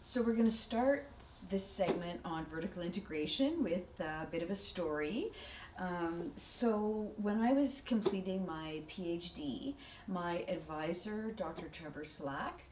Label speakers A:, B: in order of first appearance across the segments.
A: So we're going to start this segment on vertical integration with a bit of a story. So when I was completing my PhD, my advisor, Dr. Trevor Slack,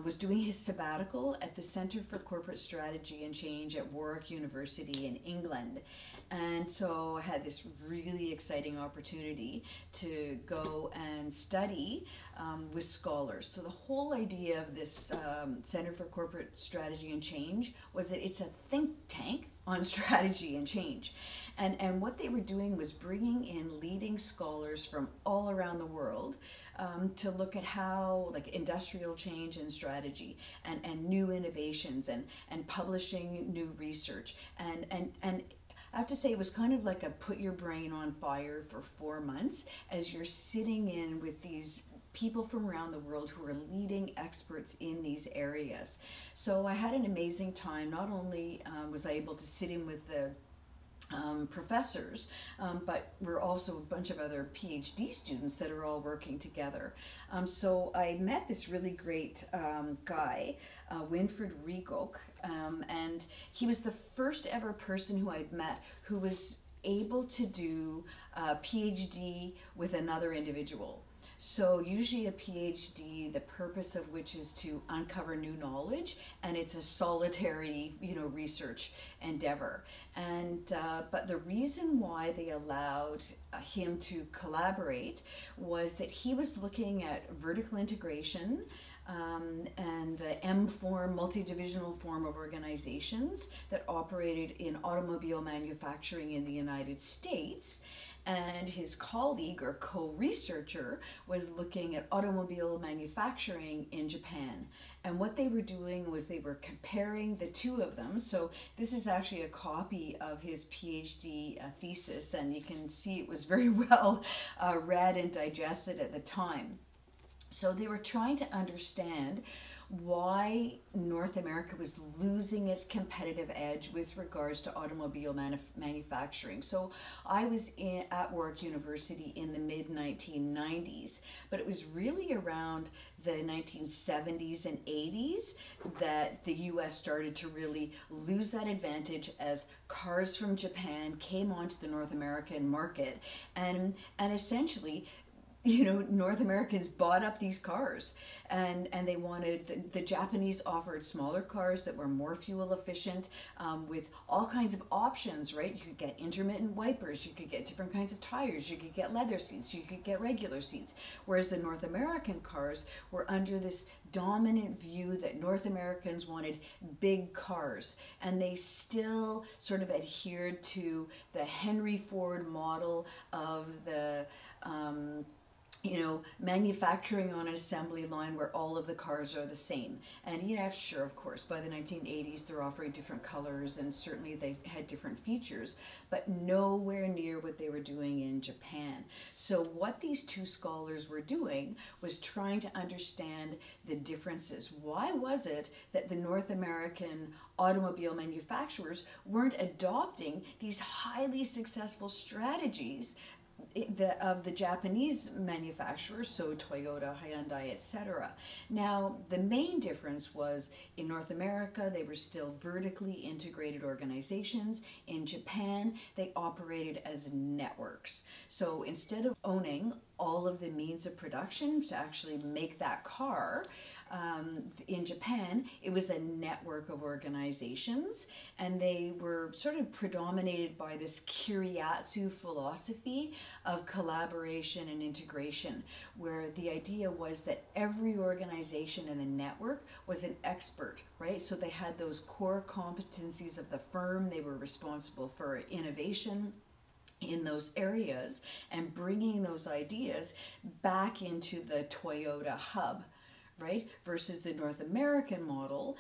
A: was doing his sabbatical at the Center for Corporate Strategy and Change at Warwick University in England. And so I had this really exciting opportunity to go and study with scholars. So the whole idea of this Center for Corporate Strategy and Change was that it's a think tank on strategy and change. And what they were doing was bringing in leading scholars from all around the world to look at how, like, industrial change and strategy and new innovations and publishing new research. And I have to say, it was kind of like a put your brain on fire for 4 months as you're sitting in with these people from around the world who are leading experts in these areas. So I had an amazing time. Not only was I able to sit in with the professors, but we're also a bunch of other PhD students that are all working together. So I met this really great guy, Winfried Riegok, and he was the first ever person who I'd met who was able to do a PhD with another individual. So usually a PhD, the purpose of which is to uncover new knowledge, and it's a solitary, research endeavor. And but the reason why they allowed him to collaborate was that he was looking at vertical integration and the M form, multi-divisional form of organizations that operated in automobile manufacturing in the United States. And his colleague or co-researcher was looking at automobile manufacturing in Japan. And what they were doing was they were comparing the two of them. So this is actually a copy of his PhD thesis, and you can see it was very well read and digested at the time. So they were trying to understand why North America was losing its competitive edge with regards to automobile manufacturing. So I was at Warwick University in the mid-1990s, but it was really around the 1970s and 80s that the US started to really lose that advantage as cars from Japan came onto the North American market, and essentially North Americans bought up these cars, and they wanted, the Japanese offered smaller cars that were more fuel efficient, with all kinds of options, right? You could get intermittent wipers, you could get different kinds of tires, you could get leather seats, you could get regular seats. Whereas the North American cars were under this dominant view that North Americans wanted big cars, and they still sort of adhered to the Henry Ford model of the manufacturing on an assembly line where all of the cars are the same. And sure, of course, by the 1980s they're offering different colors, and certainly they had different features, but nowhere near what they were doing in Japan. So what these two scholars were doing was trying to understand the differences. Why was it that the North American automobile manufacturers weren't adopting these highly successful strategies of the Japanese manufacturers, so Toyota, Hyundai, etc. Now, the main difference was in North America, they were still vertically integrated organizations. In Japan, they operated as networks. So instead of owning all of the means of production to actually make that car, in Japan, it was a network of organizations, and they were sort of predominated by this Kiriatsu philosophy of collaboration and integration, where the idea was that every organization in the network was an expert, right? So they had those core competencies of the firm. They were responsible for innovation in those areas and bringing those ideas back into the Toyota hub, right? Versus the North American model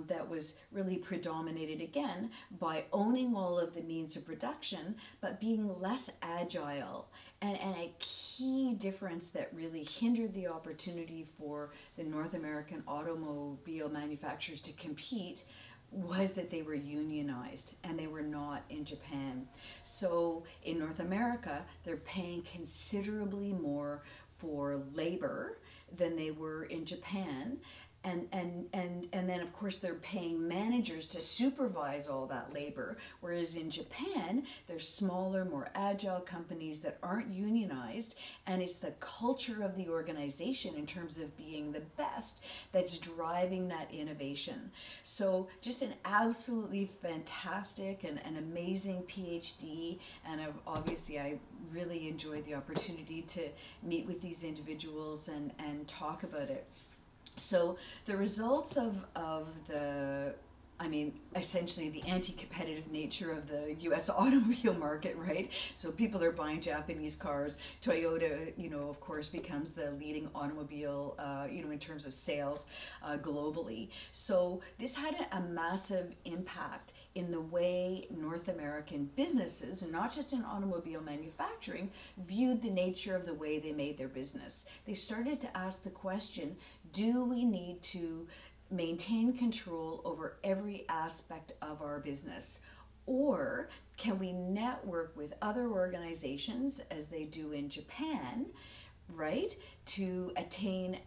A: that was really predominated again by owning all of the means of production, but being less agile. And a key difference that really hindered the opportunity for the North American automobile manufacturers to compete was that they were unionized, and they were not in Japan. So in North America, they're paying considerably more for labor than they were in Japan, And then of course they're paying managers to supervise all that labor, whereas in Japan there's smaller, more agile companies that aren't unionized, and it's the culture of the organization in terms of being the best that's driving that innovation. So just an absolutely fantastic and an amazing PhD, and obviously I really enjoyed the opportunity to meet with these individuals and talk about it. So the results of the, I mean, essentially the anti-competitive nature of the U.S. automobile market, right? So people are buying Japanese cars. Toyota, of course, becomes the leading automobile, in terms of sales globally. So this had a massive impact in the way North American businesses, and not just in automobile manufacturing, viewed the nature of the way they made their business. They started to ask the question, do we need to maintain control over every aspect of our business? Or can we network with other organizations, as they do in Japan, right, to attain,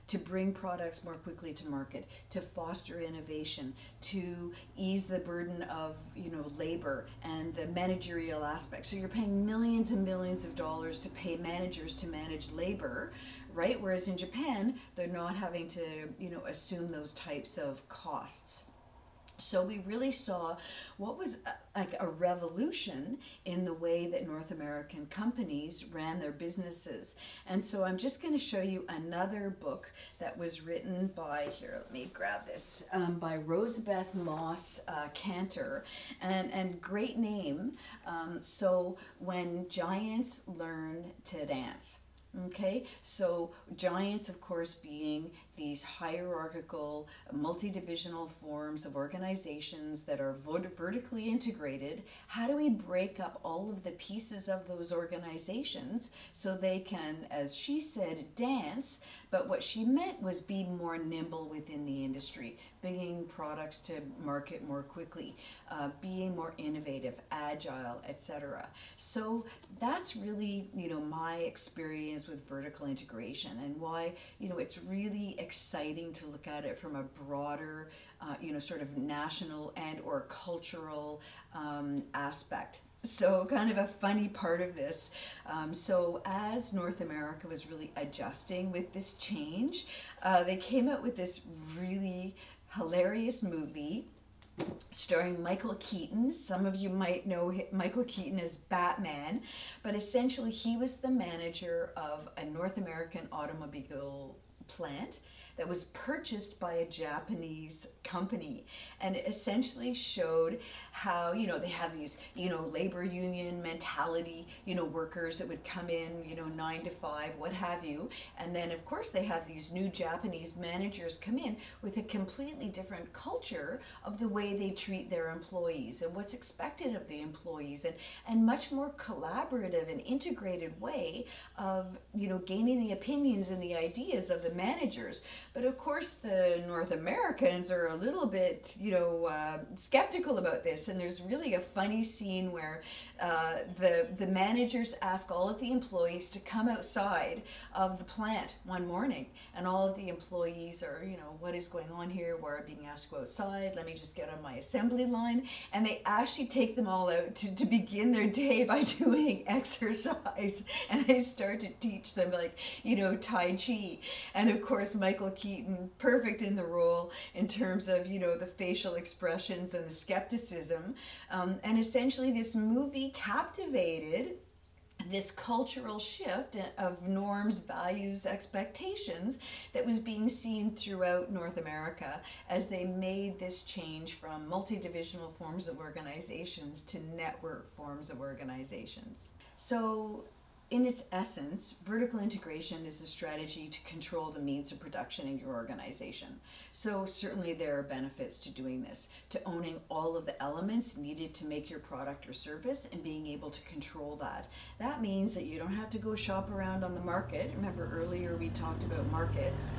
A: to bring products more quickly to market, to foster innovation, to ease the burden of, labor and the managerial aspects. So you're paying millions and millions of dollars to pay managers to manage labor, right? Whereas in Japan, they're not having to, assume those types of costs. So we really saw what was like a revolution in the way that North American companies ran their businesses. And so I'm just going to show you another book that was written by, here, let me grab this, by Rosabeth Moss Cantor, and great name. So When Giants Learn to Dance. Okay, so giants, of course, being these hierarchical, multi-divisional forms of organizations that are vertically integrated. How do we break up all of the pieces of those organizations so they can, as she said, dance, but what she meant was be more nimble within the industry, bringing products to market more quickly, being more innovative, agile, etc. So that's really, my experience with vertical integration, and why, it's really exciting to look at it from a broader, sort of national and or cultural aspect. So kind of a funny part of this. So as North America was really adjusting with this change, they came out with this really hilarious movie starring Michael Keaton. Some of you might know Michael Keaton as Batman, but essentially he was the manager of a North American automobile plant that was purchased by a Japanese company, and it essentially showed how, they have these, labor union mentality, workers that would come in, 9 to 5, what have you, and then of course they have these new Japanese managers come in with a completely different culture of the way they treat their employees and what's expected of the employees, and much more collaborative and integrated way of, gaining the opinions and the ideas of the managers. But of course the North Americans are a little bit, skeptical about this, and there's really a funny scene where the managers ask all of the employees to come outside of the plant one morning, and all of the employees are, what is going on here? We're being asked to go outside. Let me just get on my assembly line. And they actually take them all out to begin their day by doing exercise, and they start to teach them, like, Tai Chi. And of course Michael Keaton, perfect in the role in terms of, the facial expressions and the skepticism. And essentially this movie captivated this cultural shift of norms, values, expectations that was being seen throughout North America as they made this change from multi-divisional forms of organizations to network forms of organizations. So in its essence, vertical integration is the strategy to control the means of production in your organization. So certainly there are benefits to doing this, to owning all of the elements needed to make your product or service and being able to control that. That means that you don't have to go shop around on the market. Remember earlier we talked about markets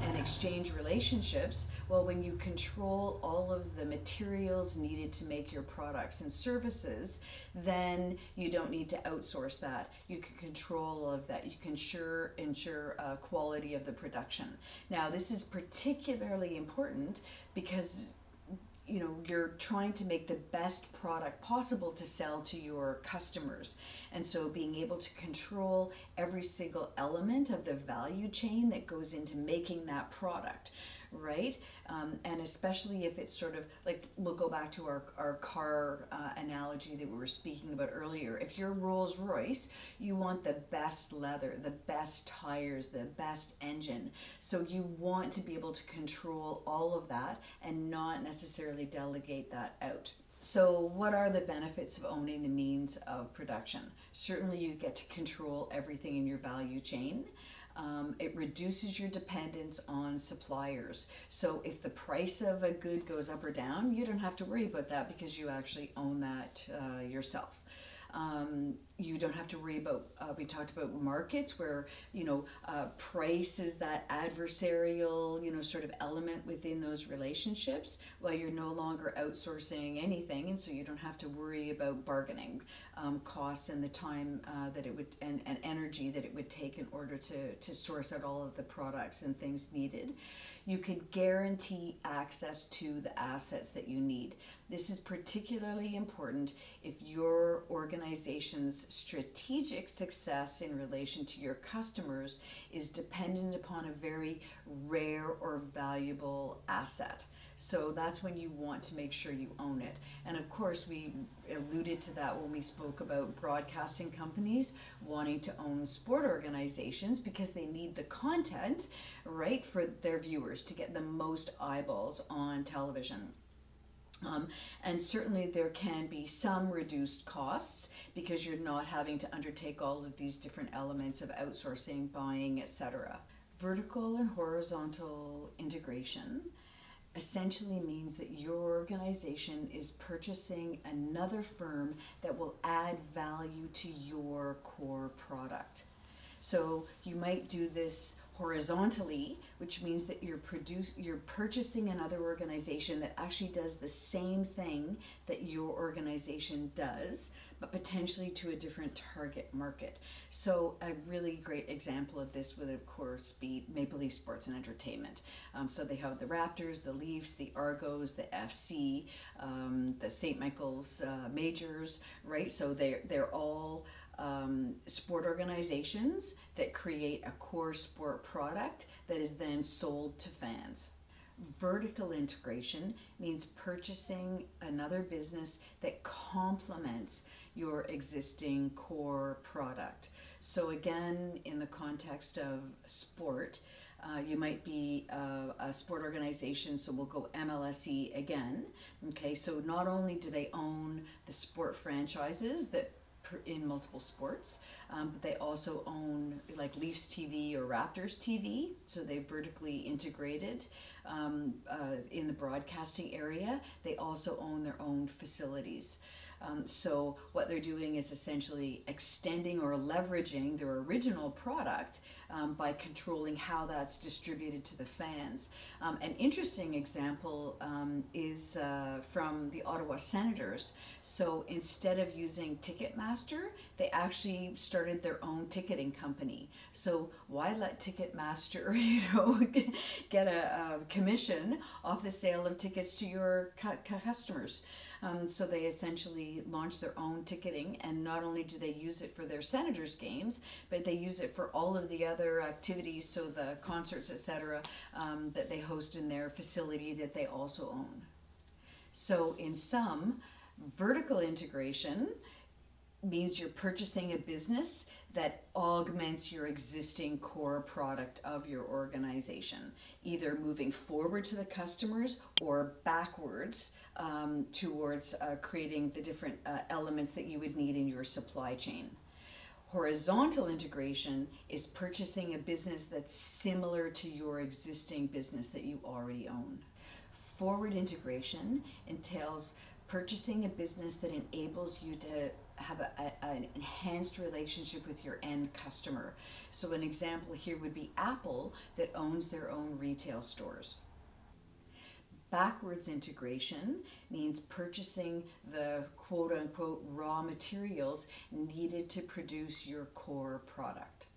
A: and exchange relationships. Well, when you control all of the materials needed to make your products and services, then you don't need to outsource that. you can control all of that. You can ensure quality of the production. Now, this is particularly important because you're trying to make the best product possible to sell to your customers, and so being able to control every single element of the value chain that goes into making that product, right? And especially if it's sort of like, we'll go back to our car analogy that we were speaking about earlier. If you're Rolls Royce, you want the best leather, the best tires, the best engine. So you want to be able to control all of that and not necessarily delegate that out. So what are the benefits of owning the means of production? Certainly you get to control everything in your value chain. It reduces your dependence on suppliers. So if the price of a good goes up or down, you don't have to worry about that because you actually own that yourself. You don't have to worry about, we talked about markets where, price is that adversarial, sort of element within those relationships. Well, you're no longer outsourcing anything, and so you don't have to worry about bargaining costs and the time that it would, and energy that it would take in order to source out all of the products and things needed. You can guarantee access to the assets that you need. This is particularly important if your organization's strategic success in relation to your customers is dependent upon a very rare or valuable asset. So that's when you want to make sure you own it. And of course, we alluded to that when we spoke about broadcasting companies wanting to own sport organizations because they need the content, right, for their viewers to get the most eyeballs on television. And certainly there can be some reduced costs because you're not having to undertake all of these different elements of outsourcing, buying, etc. Vertical and horizontal integration essentially means that your organization is purchasing another firm that will add value to your core product. So you might do this horizontally, which means that you're purchasing another organization that actually does the same thing that your organization does, but potentially to a different target market. So a really great example of this would of course be Maple Leaf Sports and Entertainment. So they have the Raptors, the Leafs, the Argos, the FC, the St. Michael's Majors, right? So they're all sport organizations that create a core sport product that is then sold to fans. Vertical integration means purchasing another business that complements your existing core product. So again, in the context of sport, you might be a sport organization, so we'll go MLSE again. Okay, so not only do they own the sport franchises that in multiple sports, but they also own like Leafs TV or Raptors TV, so they're vertically integrated in the broadcasting area. They also own their own facilities. So what they're doing is essentially extending or leveraging their original product by controlling how that's distributed to the fans. An interesting example is from the Ottawa Senators. So instead of using Ticketmaster, they actually started their own ticketing company. So why let Ticketmaster, get a commission off the sale of tickets to your customers? So they essentially launched their own ticketing, and not only do they use it for their Senators games, but they use it for all of the other activities, so the concerts, etc., that they host in their facility that they also own. So in sum, vertical integration means you're purchasing a business that augments your existing core product of your organization, either moving forward to the customers or backwards towards creating the different elements that you would need in your supply chain. Horizontal integration is purchasing a business that's similar to your existing business that you already own. Forward integration entails purchasing a business that enables you to have an enhanced relationship with your end customer. So an example here would be Apple, that owns their own retail stores. Backwards integration means purchasing the quote unquote raw materials needed to produce your core product.